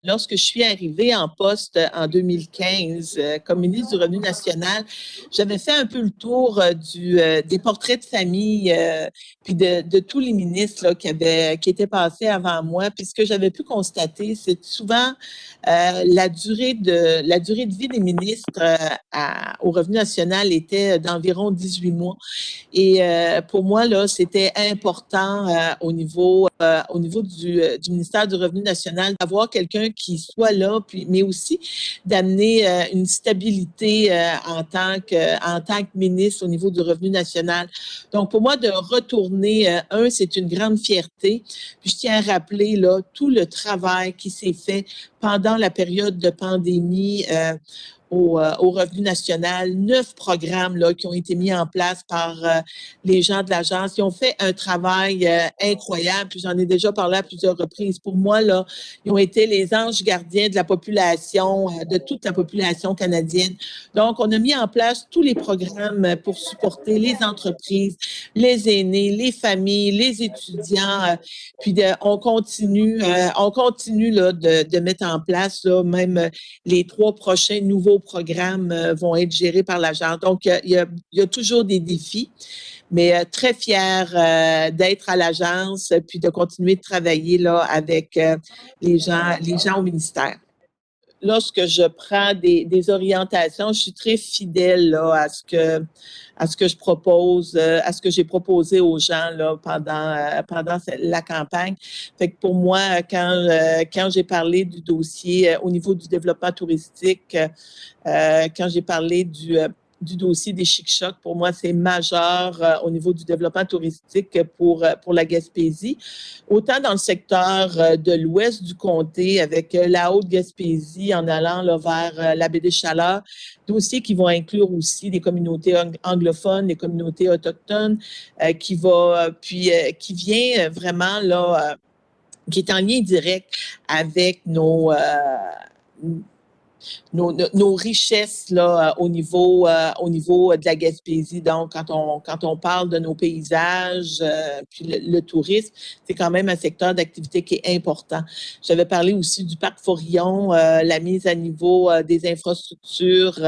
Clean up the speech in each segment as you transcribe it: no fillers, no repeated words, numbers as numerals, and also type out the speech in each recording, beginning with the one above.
Lorsque je suis arrivée en poste en 2015 comme ministre du Revenu national, j'avais fait un peu le tour des portraits de famille puis de tous les ministres là, qui étaient passés avant moi. Puis ce que j'avais pu constater, c'est souvent la durée de vie des ministres au Revenu national était d'environ 18 mois. Et pour moi, là, c'était important au niveau du ministère du Revenu national d'avoir quelqu'un qui soit là, puis, mais aussi d'amener une stabilité en tant que ministre au niveau du Revenu national. Donc, pour moi, de retourner, c'est une grande fierté. Puis, je tiens à rappeler là, tout le travail qui s'est fait pendant la période de pandémie au Revenu national, 9 programmes là, qui ont été mis en place par les gens de l'agence. Ils ont fait un travail incroyable, puis j'en ai déjà parlé à plusieurs reprises. Pour moi, là, ils ont été les anges gardiens de la population, de toute la population canadienne. Donc, on a mis en place tous les programmes pour supporter les entreprises, les aînés, les familles, les étudiants. Puis on continue là, de mettre en place là, même les 3 prochains nouveaux programmes vont être gérés par l'agence. Donc, il y a toujours des défis, mais très fière d'être à l'agence puis de continuer de travailler là, avec les gens au ministère. Lorsque je prends des orientations, je suis très fidèle là, à ce que je propose, à ce que j'ai proposé aux gens là, pendant la campagne. Fait que pour moi, quand j'ai parlé du dossier au niveau du développement touristique, quand j'ai parlé du dossier des Chic-Chocs, pour moi, c'est majeur au niveau du développement touristique pour la Gaspésie. Autant dans le secteur de l'ouest du comté, avec la Haute-Gaspésie en allant là, vers la baie des Chaleurs, dossiers qui vont inclure aussi les communautés anglophones, les communautés autochtones, qui vient vraiment là, qui est en lien direct avec nos richesses là, au niveau de la Gaspésie. Donc, quand on parle de nos paysages, puis le tourisme, c'est quand même un secteur d'activité qui est important. J'avais parlé aussi du parc Forillon, la mise à niveau des infrastructures,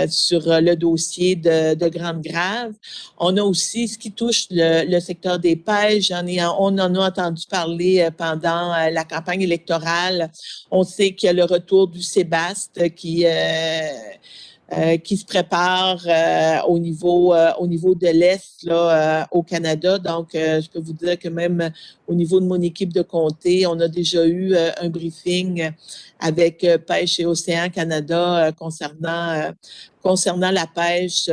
sur le dossier de Grande-Grave. On a aussi ce qui touche le secteur des pêches. On en a entendu parler pendant la campagne électorale. On sait qu'il y a le retour du Sébaste qui se prépare au niveau de l'Est là, au Canada. Donc, je peux vous dire que même au niveau de mon équipe de comté, on a déjà eu un briefing avec Pêche et Océan Canada concernant la pêche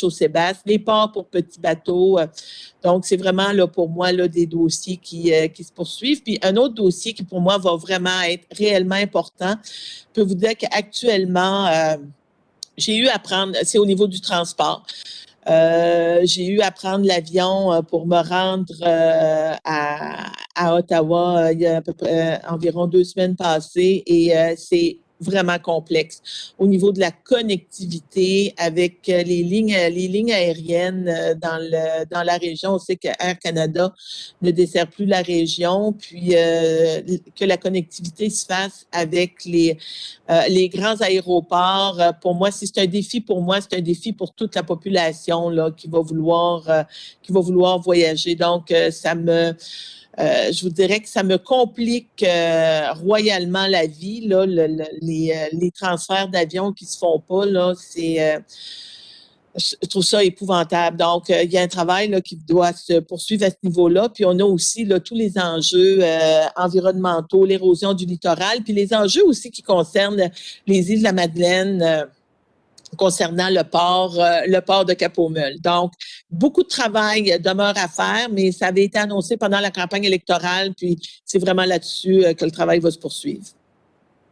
au sébaste, les ports pour petits bateaux. Donc, c'est vraiment là pour moi là, des dossiers qui se poursuivent. Puis un autre dossier qui pour moi va vraiment être réellement important, je peux vous dire qu'actuellement, j'ai eu à prendre, c'est au niveau du transport. J'ai eu à prendre l'avion pour me rendre à Ottawa il y a à peu près environ 2 semaines passées et c'est vraiment complexe. Au niveau de la connectivité avec les lignes aériennes dans la région, on sait que Air Canada ne dessert plus la région, puis que la connectivité se fasse avec les grands aéroports. Pour moi, si c'est un défi pour moi, c'est un défi pour toute la population là, qui va vouloir voyager. Donc, je vous dirais que ça me complique royalement la vie, là, les transferts d'avions qui se font pas, là, je trouve ça épouvantable. Donc, il y a un travail là, qui doit se poursuivre à ce niveau-là. Puis, on a aussi là, tous les enjeux environnementaux, l'érosion du littoral, puis les enjeux aussi qui concernent les îles de la Madeleine. Concernant le port de Cap-aux-Meules. Donc, beaucoup de travail demeure à faire, mais ça avait été annoncé pendant la campagne électorale, puis c'est vraiment là-dessus que le travail va se poursuivre.